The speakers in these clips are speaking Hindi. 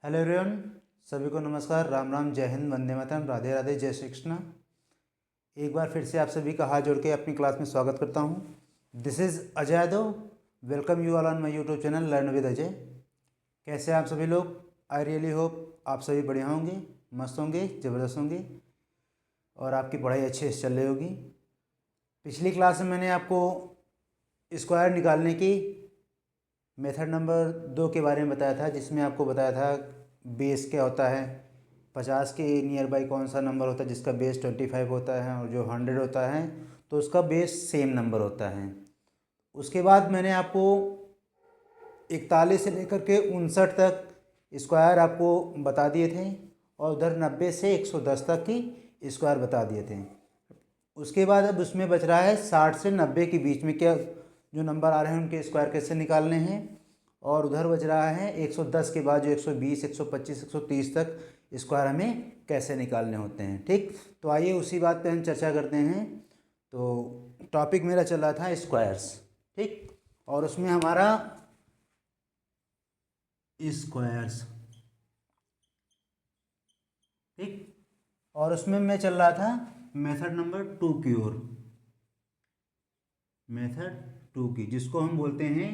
हेलो एवरीवन, सभी को नमस्कार। राम राम, जय हिंद, वंदे मातरम, राधे राधे, जय श्री कृष्ण। एक बार फिर से आप सभी का हाथ जोड़ के अपनी क्लास में स्वागत करता हूँ। This is Ajay Yadav. Welcome you all on my YouTube channel learn with Ajay. कैसे हैं आप सभी लोग? आई रियली होप आप सभी बढ़िया होंगे, मस्त होंगे, ज़बरदस्त होंगे और आपकी पढ़ाई अच्छे से चल रही होगी। पिछली क्लास में मैंने आपको स्क्वायर निकालने की मेथड नंबर 2 के बारे में बताया था, जिसमें आपको बताया था बेस क्या होता है, 50 के नियर बाई कौन सा नंबर होता है जिसका बेस 25 होता है, और जो 100 होता है तो उसका बेस सेम नंबर होता है। उसके बाद मैंने आपको 41 से लेकर के 59 तक स्क्वायर आपको बता दिए थे, और उधर 90 से 110 तक की स्क्वायर बता दिए थे। उसके बाद अब उसमें बच रहा है 60 से 90 के बीच में क्या जो नंबर आ रहे हैं उनके स्क्वायर कैसे निकालने हैं, और उधर बच रहा है 110 के बाद जो 120, 125, 130 तक स्क्वायर हमें कैसे निकालने होते हैं। ठीक, तो आइए उसी बात पे हम चर्चा करते हैं। तो टॉपिक मेरा चल रहा था स्क्वायर्स, ठीक, और उसमें हमारा स्क्वायर्स, ठीक, और उसमें मैं चल रहा था मेथड नंबर 2 की ओर, मेथड 2 की, जिसको हम बोलते हैं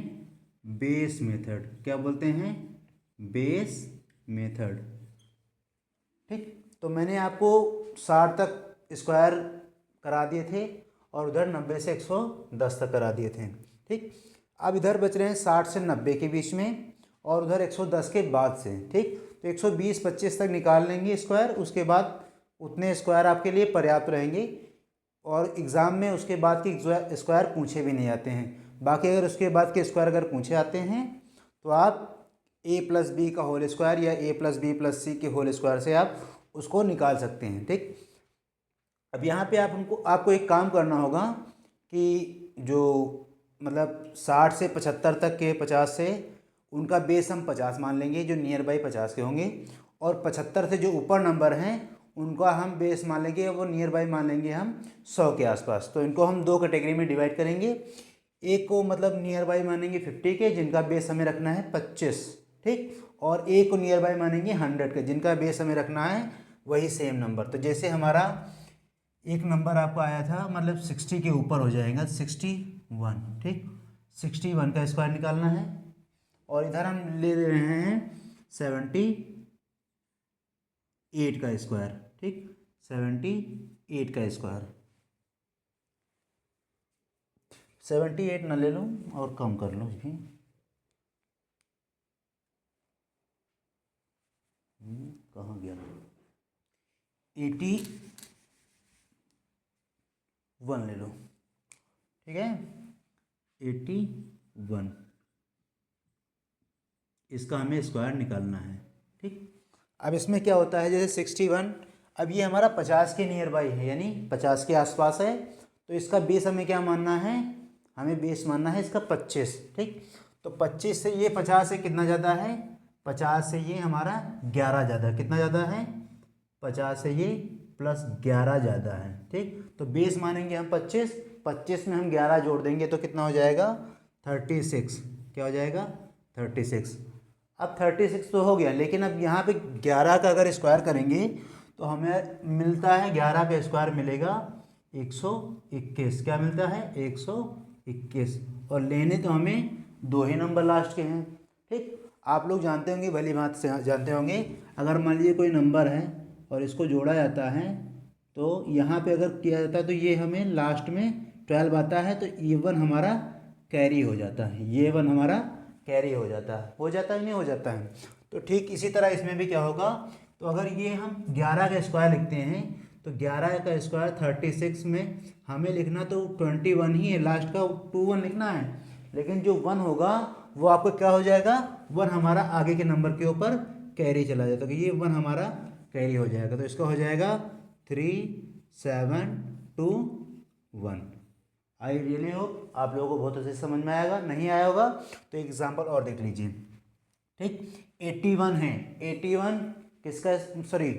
बेस मेथड। क्या बोलते हैं? Base method. ठीक, तो मैंने आपको 60 तक स्क्वायर करा दिए थे और उधर 90 से 110 तक करा दिए थे। ठीक, अब इधर बच रहे हैं 60 से 90 के बीच में और उधर 110 के बाद से। ठीक, तो 120-25 तक निकाल लेंगे स्क्वायर, उसके बाद उतने स्क्वायर आपके लिए पर्याप्त रहेंगे, और एग्ज़ाम में उसके बाद के स्क्वायर पूछे भी नहीं आते हैं। बाकी अगर उसके बाद के स्क्वायर अगर पूछे आते हैं तो आप a प्लस बी का होल स्क्वायर या a प्लस बी प्लस सी के होल स्क्वायर से आप उसको निकाल सकते हैं। ठीक, अब यहाँ पे आपको एक काम करना होगा कि जो मतलब 60 से 75 तक के 50 से उनका बेस हम 50 मान लेंगे, जो नियर बाई 50 के होंगे, और 75 से जो ऊपर नंबर हैं उनका हम बेस मान लेंगे, वो नियर बाई मान लेंगे हम 100 के आसपास। तो इनको हम दो कैटेगरी में डिवाइड करेंगे। एक को मतलब नियर बाई मानेंगे 50 के, जिनका बेस हमें रखना है 25, ठीक, और एक को नियर बाई मानेंगे 100 के, जिनका बेस हमें रखना है वही सेम नंबर। तो जैसे हमारा एक नंबर आपको आया था मतलब 60 के ऊपर हो जाएगा 61, ठीक, 61 का स्क्वायर निकालना है, और इधर हम ले रहे हैं 78 का स्क्वायर। ठीक, 78 का स्क्वायर, 78 ना ले लो और कम कर लो इसमें, कहाँ गया, 81 ले लो, ठीक है, 81, इसका हमें स्क्वायर निकालना है। ठीक, अब इसमें क्या होता है, जैसे 61, अब ये हमारा 50 के नियर बाई है, यानी 50 के आसपास है, तो इसका बेस हमें क्या मानना है, हमें बेस मानना है इसका 25। ठीक, तो 25 से ये 50 से कितना ज़्यादा है, 50 से ये हमारा 11 ज़्यादा, कितना ज़्यादा है, 50 से ये प्लस 11 ज़्यादा है। ठीक, तो बेस मानेंगे हम 25, 25 में हम 11 जोड़ देंगे तो कितना हो जाएगा, 36। क्या हो जाएगा, 36। अब 36 तो हो गया, लेकिन अब यहाँ पे 11 का अगर स्क्वायर करेंगे तो हमें मिलता है 11 का स्क्वायर मिलेगा 121। क्या मिलता है, 121, और लेने तो हमें दो ही नंबर लास्ट के हैं। ठीक, आप लोग जानते होंगे, भली बात से जानते होंगे, अगर मान लीजिए कोई नंबर है और इसको जोड़ा जाता है तो यहाँ पे अगर किया जाता है तो ये हमें लास्ट में 12 आता है, तो ये वन हमारा कैरी हो जाता है, ये वन हमारा कैरी हो जाता है, नहीं हो जाता है। तो ठीक इसी तरह इसमें भी क्या होगा, तो अगर ये हम 11 का स्क्वायर लिखते हैं तो 11 का स्क्वायर 36 में हमें लिखना तो 21 ही है, लास्ट का 21 लिखना है, लेकिन जो 1 होगा वो आपको क्या हो जाएगा, 1 हमारा आगे के नंबर के ऊपर कैरी चला जाता है, तो ये 1 हमारा कैरी हो जाएगा, तो इसका हो जाएगा 3721। आई रियली होप आप लोगों को बहुत अच्छे से समझ में आएगा। नहीं आया होगा तो एग्जाम्पल और देख लीजिए। ठीक, 81 है, 81 किसका, सॉरी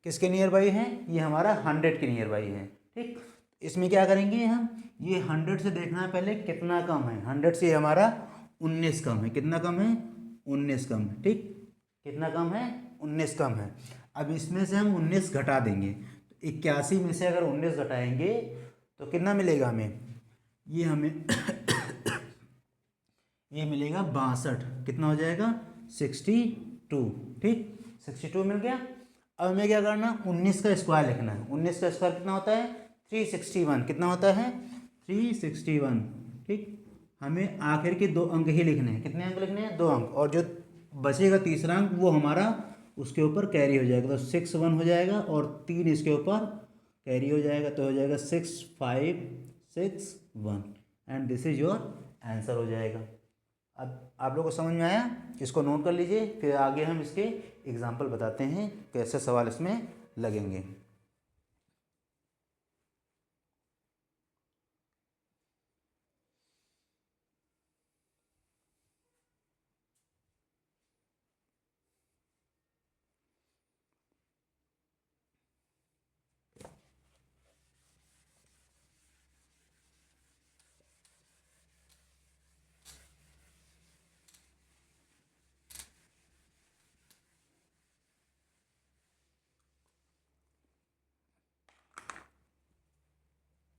किसके नियर बाई है, ये हमारा 100 के नियर बाई है। ठीक, इसमें क्या करेंगे हम, ये 100 से देखना है पहले कितना कम है, 100 से हमारा 19 कम है, कितना कम है, 19 कम है। ठीक, कितना कम है? 19 कम है। अब इसमें से हम 19 घटा देंगे, तो 81 में से अगर 19 घटाएंगे तो कितना मिलेगा हमें? ये हमें ये मिलेगा 62। कितना हो जाएगा? 62। ठीक, 62 मिल गया। अब हमें क्या करना? 19 का स्क्वायर लिखना है। 19 का स्क्वायर कितना होता है? 361। कितना होता है? 361। ठीक, हमें आखिर के 2 अंक ही लिखने हैं। कितने अंक लिखने हैं? 2 अंक। और जो बचेगा तीसरा अंक वो हमारा उसके ऊपर कैरी हो जाएगा, तो 61 हो जाएगा और 3 इसके ऊपर कैरी हो जाएगा, तो हो जाएगा 6561 and this is your answer हो जाएगा। अब आप लोगों को समझ में आया? इसको नोट कर लीजिए, फिर आगे हम इसके एग्जाम्पल बताते हैं कैसे सवाल इसमें लगेंगे।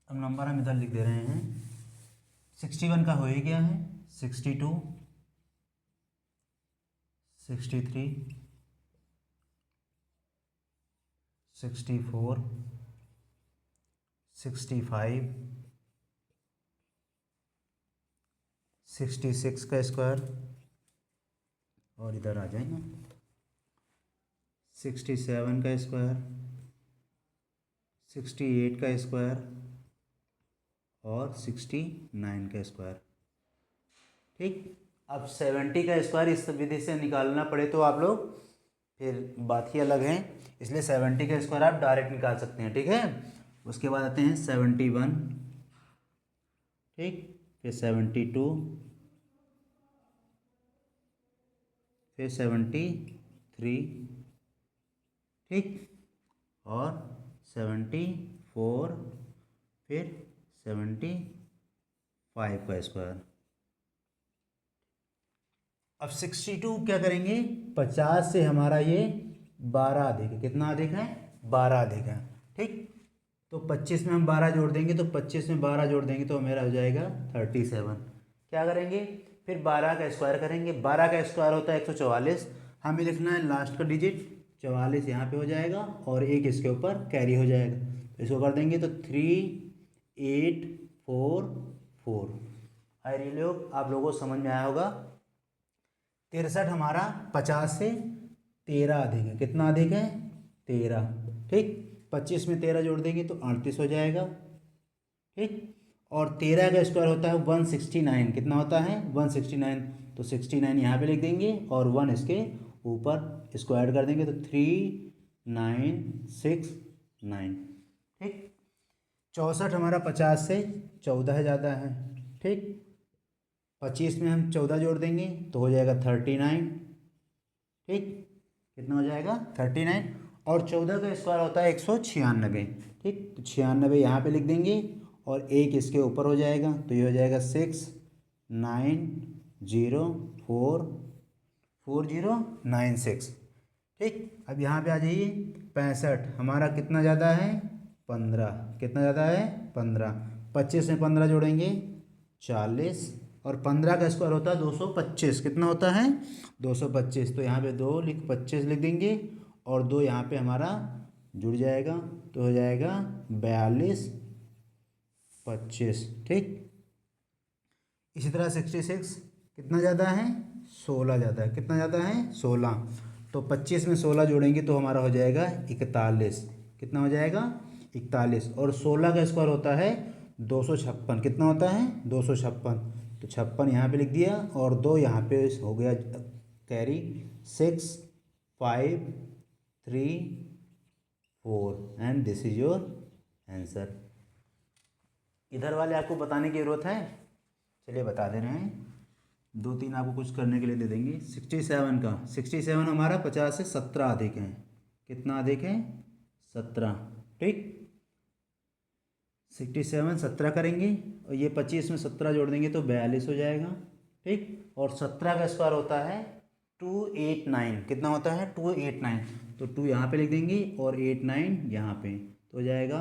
अब नंबर हम इधर लिख दे रहे हैं। 61 का हो ही गया है, 62, 63, 64, 65, 66 का स्क्वायर, और इधर आ जाएंगे 67 का स्क्वायर, 68 का स्क्वायर और 69 का स्क्वायर। ठीक, अब 70 का स्क्वायर इस विधि से निकालना पड़े तो आप लोग फिर बात ही अलग है, इसलिए 70 का स्क्वायर आप डायरेक्ट निकाल सकते हैं। ठीक है, उसके बाद आते हैं 71, ठीक, फिर 72, फिर 73, ठीक, और 74, फिर 75 का स्क्वायर। अब 62 क्या करेंगे? 50 से हमारा ये 12 अधिक है। कितना अधिक है? 12 अधिक है। ठीक, तो 25 में हम 12 जोड़ देंगे, तो 25 में 12 जोड़ देंगे तो मेरा हो जाएगा 37। क्या करेंगे? फिर 12 का स्क्वायर करेंगे। 12 का स्क्वायर होता है 144। हमें लिखना है लास्ट का डिजिट 44 यहाँ पे हो जाएगा और एक इसके ऊपर कैरी हो जाएगा, तो इसको कर देंगे तो 3844। आई रियली होप आप लोगों को समझ में आया होगा। 63 हमारा 50 से 13 अधिक है। कितना अधिक है? 13। ठीक, 25 में 13 जोड़ देंगे तो 38 हो जाएगा। ठीक, और 13 का स्क्वायर होता है 169। कितना होता है? 169, तो 69 यहाँ पे लिख देंगे और 1 इसके ऊपर इसको ऐड कर देंगे तो 3969। ठीक, 64 हमारा 50 से 14 ज़्यादा है। ठीक, 25 में हम 14 जोड़ देंगे तो हो जाएगा 39। ठीक, कितना हो जाएगा? 39, और 14 का स्क्वायर होता है 196। ठीक, तो 96 यहाँ पे लिख देंगे और एक इसके ऊपर हो जाएगा, तो ये हो जाएगा 69044096। ठीक, अब यहाँ पे आ जाइए। 65 हमारा कितना ज़्यादा है? 15। कितना ज़्यादा है? 15। 25 में 15 जोड़ेंगे 40, और 15 का स्क्वायर होता है 225। कितना होता है? 225, तो यहाँ पे 25 लिख देंगे और 2 यहाँ पे हमारा जुड़ जाएगा, तो हो जाएगा 42 25। ठीक, इसी तरह 66 कितना ज़्यादा है? 16 ज़्यादा है। कितना ज़्यादा है? 16, तो 25 में 16 जोड़ेंगे तो हमारा हो जाएगा 41। कितना हो जाएगा? 41, और 16 का स्क्वायर होता है 256। कितना होता है? 256, तो 56 यहाँ पे लिख दिया और 2 यहाँ पे हो गया carry, 6 5 3 4 and this is your answer. इधर वाले आपको बताने की ज़रूरत है? चलिए बता दे रहे हैं, 2-3 आपको कुछ करने के लिए दे देंगे। 67 का 67 हमारा 50 से 17 अधिक है। कितना अधिक है? 17। ठीक, 67 17 करेंगे और ये 25 में 17 जोड़ देंगे तो 42 हो जाएगा। ठीक, और 17 का स्क्वायर होता है 289 कितना होता है 289, तो 2 यहाँ पे लिख देंगे और 89 यहाँ पे, तो हो जाएगा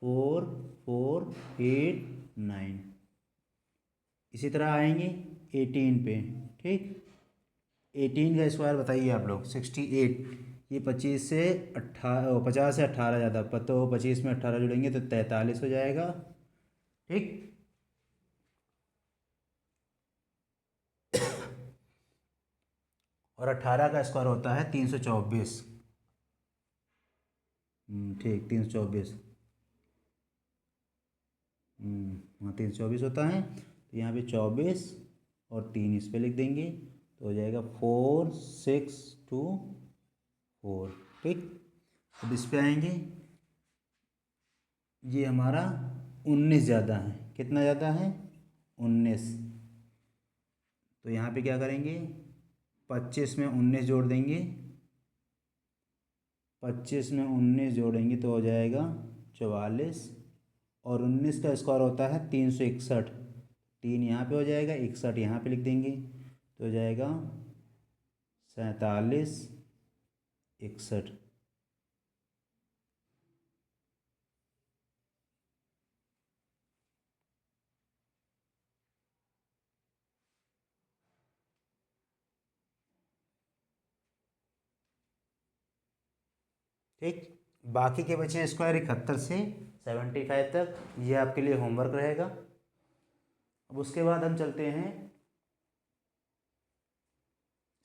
4489। इसी तरह आएंगे 18 पे, ठीक। 18 का स्क्वायर बताइए आप लोग 68, ये 25 से 50 से 18 ज़्यादा, तो 25 में 18 जुड़ेंगे तो 43 हो जाएगा, ठीक। और 18 का स्क्वायर होता है 324, ठीक 324, हाँ 324 होता है, तो यहाँ पे 24 और 3 इस पे लिख देंगे, तो हो जाएगा 4624, ठीक। अब इस पे आएंगे, ये हमारा 19 ज़्यादा है, कितना ज़्यादा है 19, तो यहाँ पे क्या करेंगे 25 में 19 जोड़ देंगे, 25 में 19 जोड़ेंगे तो हो जाएगा 44, और 19 का स्क्वायर होता है 361, 3 यहाँ पे हो जाएगा, 61 यहाँ पे लिख देंगे, तो हो जाएगा 4761, ठीक। बाकी के बचे स्क्वायर 71 से 75 तक, ये आपके लिए होमवर्क रहेगा। अब उसके बाद हम चलते हैं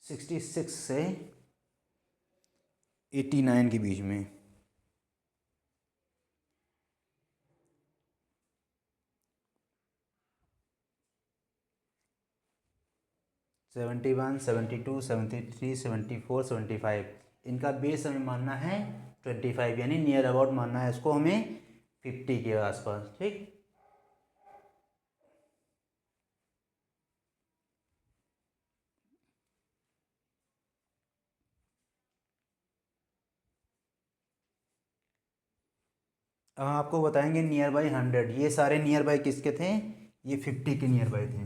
66 से 89 के बीच में। 71, 72, 73, 74, 75, इनका बेस हमें मानना है 25, यानी नियर अबाउट मानना है इसको हमें 50 के आसपास, ठीक। अब हम आपको बताएंगे नियर बाई 100, ये सारे नियर बाई किसके थे, ये 50 के नियर बाई थे,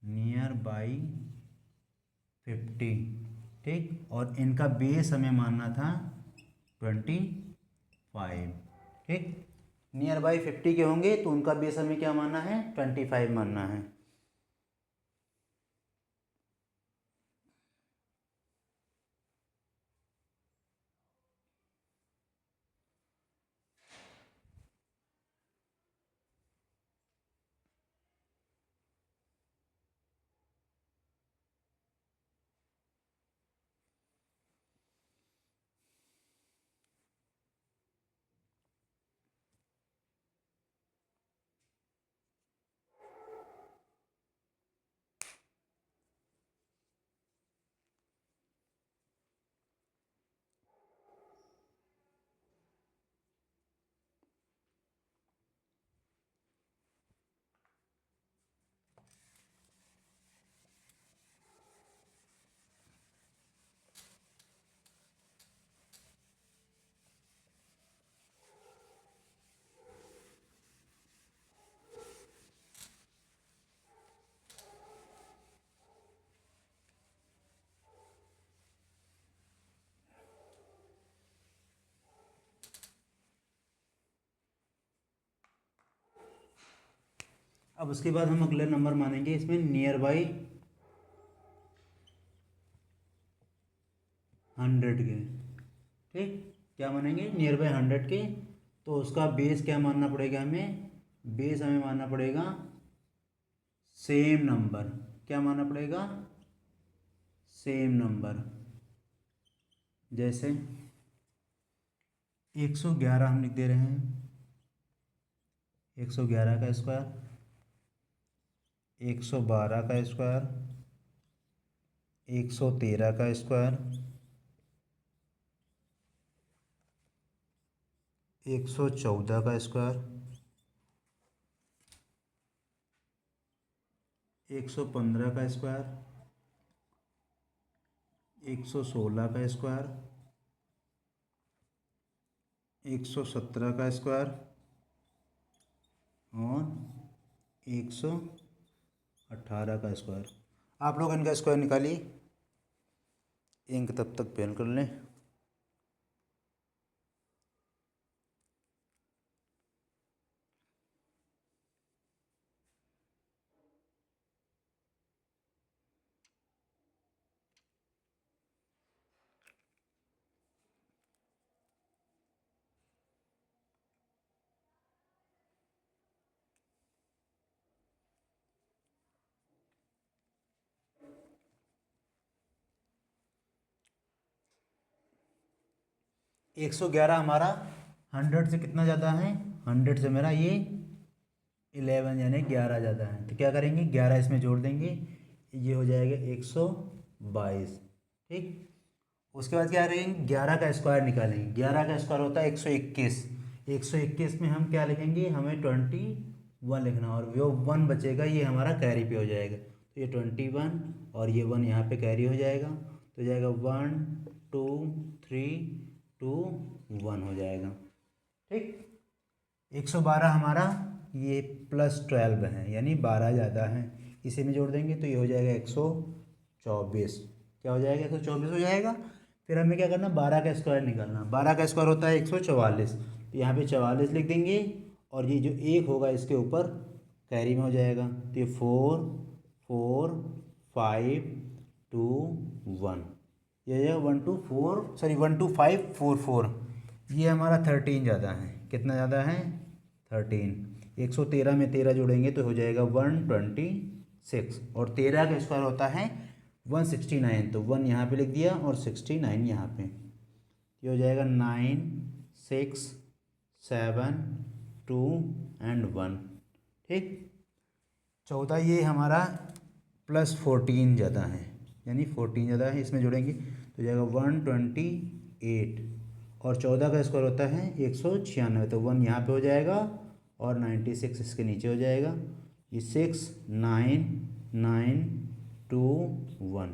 नियर बाई 50, ठीक। और इनका बेस हमें मानना था 25, ठीक। नियर बाई 50 के होंगे तो उनका बेस हमें क्या मानना है 25 मानना है। अब उसके बाद हम अगला नंबर मानेंगे इसमें नियर बाई 100 के, ठीक। क्या मानेंगे नियर बाई 100 के, तो उसका बेस क्या मानना पड़ेगा हमें, बेस हमें मानना पड़ेगा सेम नंबर, क्या मानना पड़ेगा सेम नंबर। जैसे 111 हम लिख दे रहे हैं, 111 का स्क्वायर, 112 का स्क्वायर, 113 का स्क्वायर, 114 का स्क्वायर, 115 का स्क्वायर, 116 का स्क्वायर, 117 का स्क्वायर और 118 का स्क्वायर। आप लोग इनका स्क्वायर निकालिए, इंक तब तक पेन कर लें। एक सौ ग्यारह हमारा 100 से कितना ज़्यादा है, 100 से मेरा ये 11 यानी 11 ज़्यादा है। तो क्या करेंगे, 11 इसमें जोड़ देंगे, ये हो जाएगा 122। ठीक, उसके बाद क्या करेंगे, 11 का स्क्वायर निकालेंगे। 11 का स्क्वायर होता है 121। 121 में हम क्या लिखेंगे, हमें 21 लिखना, और जो 1 बचेगा ये हमारा कैरी पे हो जाएगा। तो ये 21 और ये 1 यहाँ पे कैरी हो जाएगा, तो जाएगा 1 2 3 2 1 हो जाएगा। ठीक, 112 हमारा ये +12 है, यानी 12 ज़्यादा है, इसी में जोड़ देंगे तो ये हो जाएगा 124। क्या हो जाएगा, 124 हो जाएगा। फिर हमें क्या करना, 12 का स्क्वायर निकालना। 12 का स्क्वायर होता है 144, तो यहाँ पे 44 लिख देंगे, और ये जो एक होगा इसके ऊपर कैरी में हो जाएगा, तो ये 4 4 5 2 1, ये हो जाएगा 12544। ये हमारा 13 ज़्यादा है, कितना ज़्यादा है, 13। 113 में 13 जोड़ेंगे तो हो जाएगा 126, और 13 का स्क्वायर होता है 169, तो 1 यहाँ पे लिख दिया और 69 यहाँ पे, ये हो जाएगा 9 6 7 2 एंड 1। ठीक, 14 ये हमारा +14 ज़्यादा है, यानी 14 ज़्यादा है, इसमें जोड़ेंगे तो जाएगा 128, और 14 का स्क्वायर होता है 196, तो 1 यहाँ पे हो जाएगा और 96 इसके नीचे हो जाएगा, ये 6 9 9 2 1।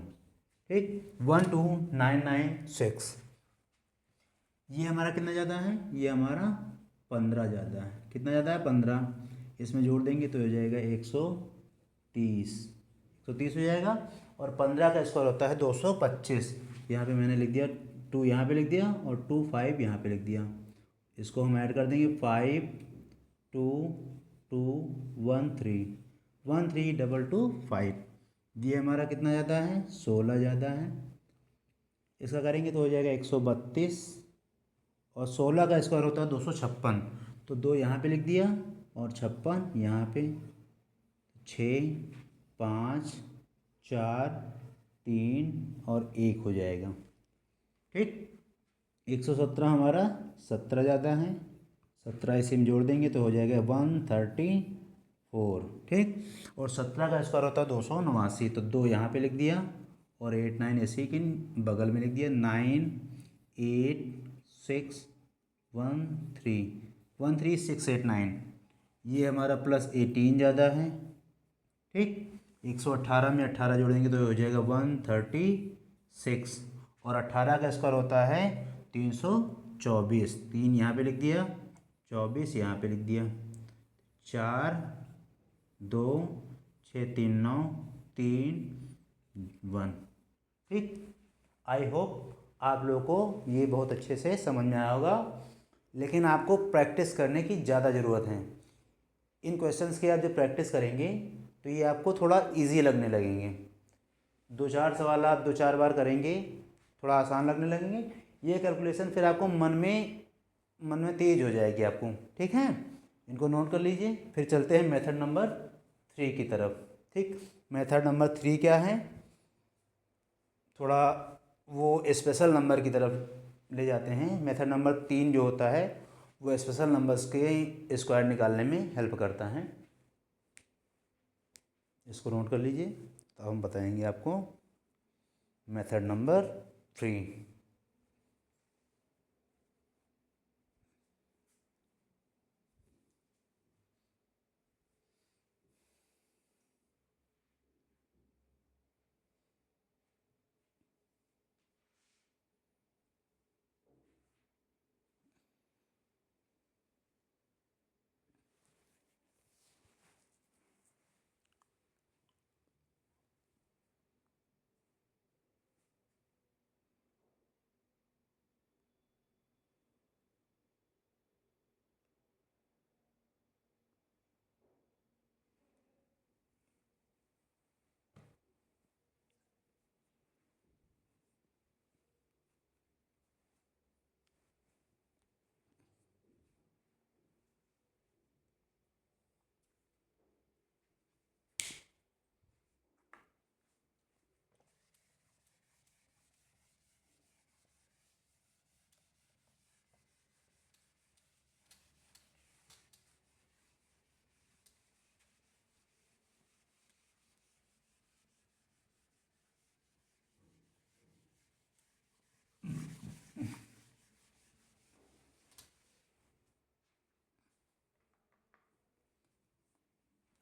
ठीक, 1 2 9 9 6, ये हमारा कितना ज़्यादा है, ये हमारा 15 ज़्यादा है। कितना ज़्यादा है, 15, इसमें जोड़ देंगे तो हो जाएगा 130 हो जाएगा, और 15 का स्क्वायर होता है 225। यहाँ पे मैंने लिख दिया 2 यहाँ पे लिख दिया, और 2 5 यहाँ पे लिख दिया, इसको हम ऐड कर देंगे 5 2 2 1 3 1 3 2 2 5, ये हमारा कितना ज़्यादा है, 16 ज़्यादा है। इसका करेंगे तो हो जाएगा 132, और 16 का स्क्वायर होता है 256, तो 2 यहाँ पे लिख दिया और 56 यहाँ पे, 6 5 4 3 और 1 हो जाएगा। ठीक, 117 हमारा 17 ज़्यादा है, 17 इसी में जोड़ देंगे तो हो जाएगा 134। ठीक, और 17 का स्क्वायर होता है 289, तो 2 यहाँ पे लिख दिया और 8 9 इसी के बगल में लिख दिया, 9 8 6 1 3 1 3 6 8 9, ये हमारा +18 ज़्यादा है। ठीक, 118 में 18 जोड़ेंगे तो हो जाएगा 136, और 18 का स्क्वायर होता है 324, 3 यहाँ पे लिख दिया, 24 यहाँ पे लिख दिया, 4 2 6 3 9 3 1। ठीक, आई होप आप लोगों को ये बहुत अच्छे से समझ में आया होगा, लेकिन आपको प्रैक्टिस करने की ज़्यादा ज़रूरत है। इन क्वेश्चंस की आप जब प्रैक्टिस करेंगे तो ये आपको थोड़ा इजी लगने लगेंगे। 2-4 सवाल आप 2-4 बार करेंगे, थोड़ा आसान लगने लगेंगे, ये कैलकुलेशन फिर आपको मन में तेज हो जाएगी आपको। ठीक है, इनको नोट कर लीजिए। फिर चलते हैं मेथड नंबर 3 की तरफ। ठीक, मेथड नंबर 3 क्या है, थोड़ा वो स्पेशल नंबर की तरफ ले जाते हैं। मेथड नंबर 3 जो होता है वो स्पेशल नंबर्स के स्क्वायर निकालने में हेल्प करता है। इसको नोट कर लीजिए, तो हम बताएंगे आपको मेथड नंबर 3।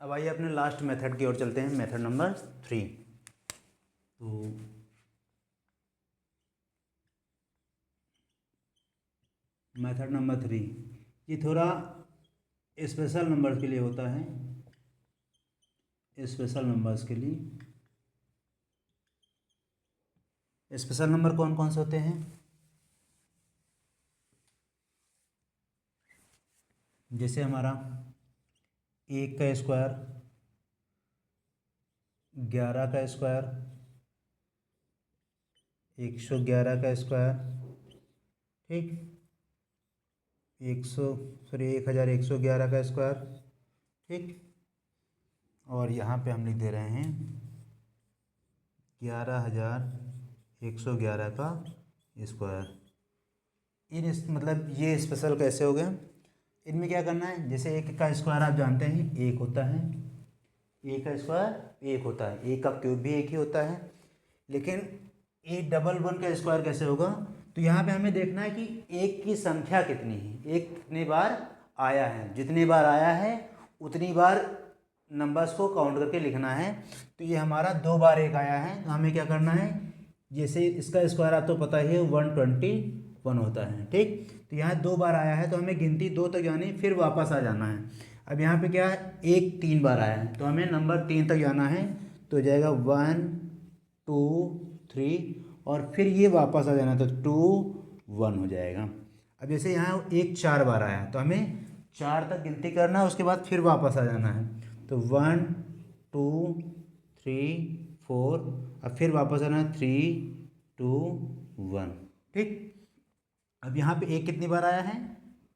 अब आइए अपने लास्ट मेथड की ओर चलते हैं, मेथड नंबर 3। तो मेथड नंबर 3 ये थोड़ा स्पेशल नंबर्स के लिए होता है, स्पेशल नंबर्स के लिए। स्पेशल नंबर कौन कौन से होते हैं? जैसे हमारा 1 का स्क्वायर, 11 का स्क्वायर, 111 का स्क्वायर, ठीक, 1111 का स्क्वायर, ठीक। और यहाँ पे हम लिख दे रहे हैं 11,111 का स्क्वायर। मतलब ये स्पेशल कैसे हो गए? इनमें क्या करना है, जैसे 1 का स्क्वायर आप जानते हैं 1 होता है, 1 का स्क्वायर 1 होता है, 1 का क्यूब भी 1 ही होता है। लेकिन 811 का स्क्वायर कैसे होगा? तो यहाँ पे हमें देखना है कि 1 की संख्या कितनी है, 1 कितने बार आया है, जितनी बार आया है उतनी बार नंबर्स को काउंट करके लिखना है। तो ये हमारा 2 बार 1 आया है, तो हमें क्या करना है, जैसे इसका स्क्वायर आप तो पता ही है 121 होता है, ठीक। तो यहाँ 2 बार आया है तो हमें गिनती 2 तक जानी, फिर वापस आ जाना है। अब यहाँ पे क्या है, 1 3 बार आया है तो हमें नंबर 3 तक जाना है, तो हो जाएगा 1 2 3 और फिर ये वापस आ जाना, तो 2 1 हो जाएगा। अब जैसे यहाँ 1 4 बार आया है तो हमें 4 तक गिनती करना है, उसके बाद फिर वापस आ जाना है, तो 1 2 3 4, अब फिर वापस आना है 3 2 1, ठीक। अब यहाँ पे 1 कितनी बार आया है,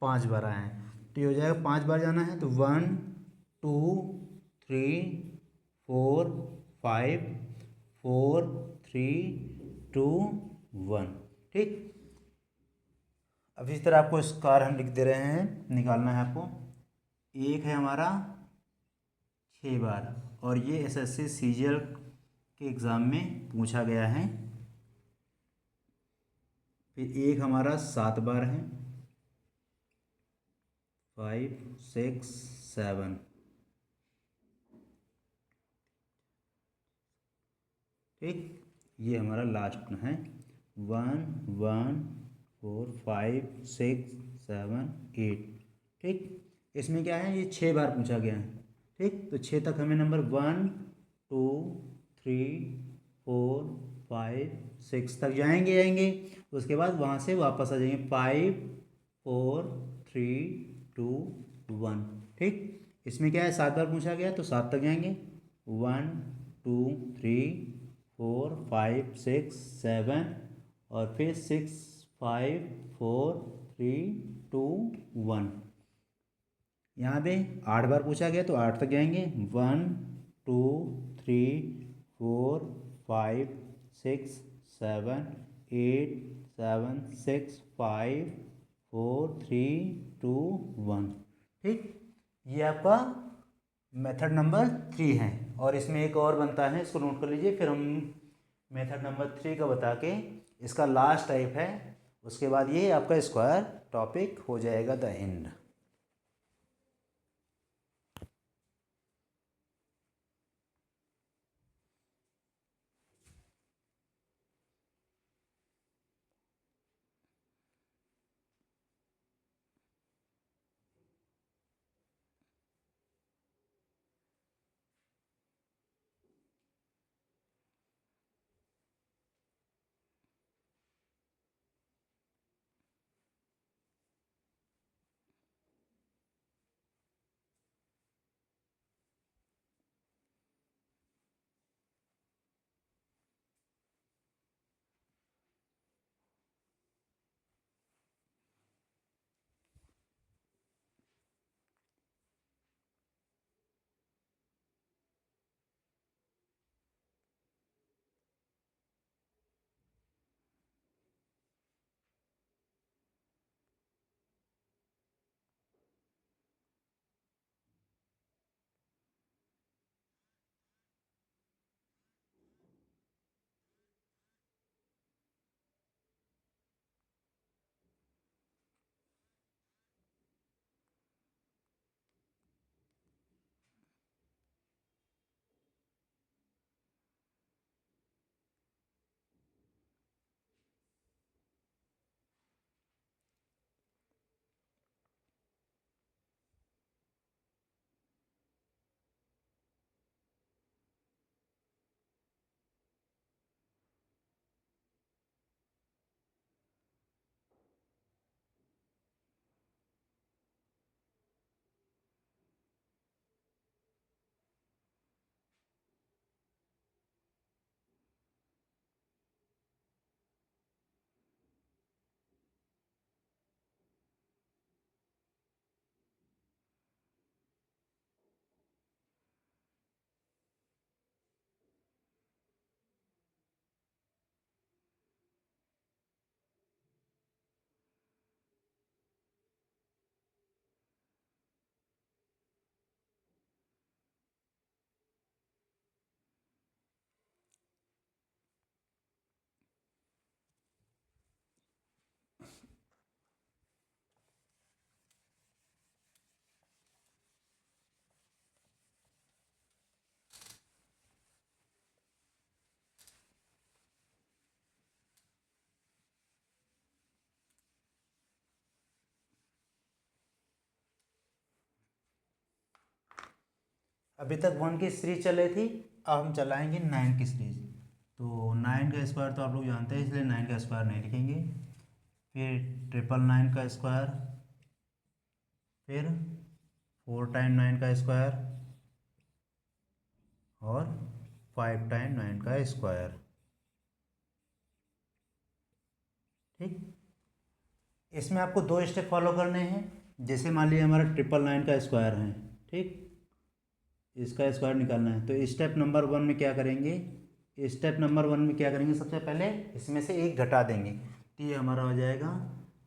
5 बार आया है, तो ये हो जाएगा 5 बार जाना है, तो 1 2 3 4 5 4 3 2 1, ठीक। अब इस तरह आपको स्क्वायर हम लिख दे रहे हैं, निकालना है आपको। 1 है हमारा 6 बार, और ये एसएससी सीजीएल के एग्ज़ाम में पूछा गया है। फिर 1 हमारा 7 बार है, 5 6 7, ठीक। ये हमारा लास्ट है 1 1 4 5 6 7 8, ठीक। इसमें क्या है, ये 6 बार पूछा गया है, ठीक। तो 6 तक हमें नंबर 1 2 3 4 5 6 तक जाएंगे। उसके बाद वहाँ से वापस आ जाएंगे 5 4 3 2 1, ठीक। इसमें क्या है, 7 बार पूछा गया तो 7 तक जाएंगे, 1 2 3 4 5 6 7 और फिर 6 5 4 3 2 1। यहाँ पे 8 बार पूछा गया तो 8 तक जाएंगे, 1 2 3 4 5 6 7 8 7 6 5 4 3 2 1, ठीक। ये आपका मेथड नंबर 3 है। और इसमें एक और बनता है, इसको नोट कर लीजिए, फिर हम मेथड नंबर 3 का बता के इसका लास्ट टाइप है, उसके बाद ये आपका स्क्वायर टॉपिक हो जाएगा द एंड। अभी तक 1 की सीरीज चल रही थी, अब हम चलाएंगे 9 की सीरीज। तो 9 का स्क्वायर तो आप लोग जानते हैं, इसलिए 9 का स्क्वायर नहीं लिखेंगे। फिर 999 का स्क्वायर, फिर 4 टाइम 9 का स्क्वायर और 5 टाइम 9 का स्क्वायर। ठीक, इसमें आपको 2 स्टेप फॉलो करने हैं। जैसे मान लीजिए हमारा 999 का स्क्वायर है, ठीक, इसका स्क्वायर निकालना है। तो स्टेप नंबर 1 में क्या करेंगे, स्टेप नंबर 1 में क्या करेंगे, सबसे पहले इसमें से 1 घटा देंगे। तो ये हमारा हो जाएगा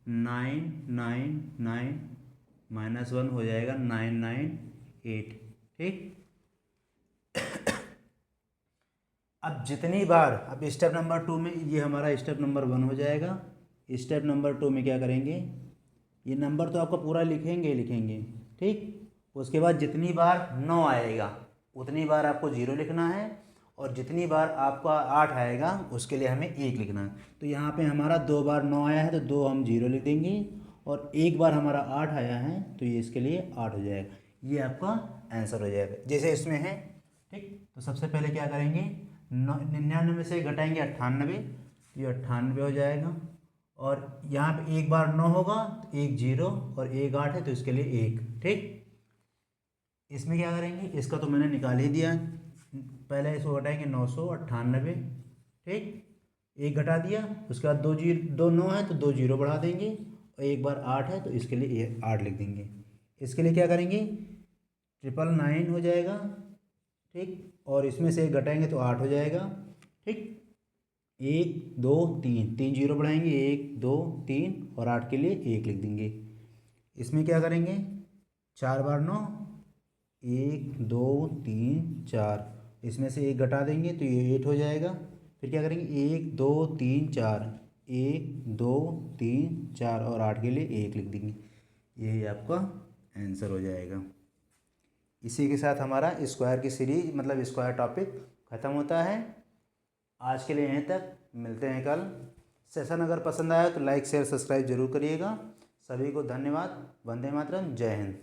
999 -1 हो जाएगा 998। ठीक, अब जितनी बार, अब स्टेप नंबर 2 में ये हमारा स्टेप नंबर 1 हो जाएगा। स्टेप नंबर 2 में क्या करेंगे, ये नंबर तो आपका पूरा लिखेंगे ही लिखेंगे। ठीक, उसके बाद जितनी बार 9 आएगा उतनी बार आपको 0 लिखना है, और जितनी बार आपका 8 आएगा उसके लिए हमें 1 लिखना है। तो यहाँ पे हमारा 2 बार 9 आया है तो 2 हम 0 लिख देंगे, और 1 बार हमारा 8 आया है तो ये इसके लिए 8 हो जाएगा। ये आपका आंसर हो जाएगा जैसे इसमें है। ठीक, तो सबसे पहले क्या करेंगे, 99 से घटाएंगे 98, ये 98 हो जाएगा। और यहाँ पे 1 बार 9 होगा तो 1 0, और 1 8 है तो इसके लिए 1। ठीक, इसमें क्या करेंगे, इसका तो मैंने निकाल ही दिया, पहले इसको घटाएंगे 998। ठीक, 1 घटा दिया, उसके बाद 2 9 है तो 2 0 बढ़ा देंगे, और 1 बार 8 है तो इसके लिए ये 8 लिख देंगे। इसके लिए क्या करेंगे, 999 हो जाएगा। ठीक, और इसमें से 1 घटाएंगे तो 8 हो जाएगा। ठीक, 1 2 3, 3 0 बढ़ाएंगे, 1 2 3, और 8 के लिए 1 लिख देंगे। इसमें क्या करेंगे, 4 बार 9, 1 2 3 4, इसमें से 1 घटा देंगे तो ये 8 हो जाएगा। फिर क्या करेंगे, 1 2 3 4, 1 2 3 4, और 8 के लिए 1 लिख देंगे। यही आपका आंसर हो जाएगा। इसी के साथ हमारा स्क्वायर की सीरीज मतलब स्क्वायर टॉपिक ख़त्म होता है। आज के लिए यहीं तक, मिलते हैं कल। सेशन अगर पसंद आया तो लाइक शेयर सब्सक्राइब जरूर करिएगा। सभी को धन्यवाद। वंदे मातरम, जय हिंद।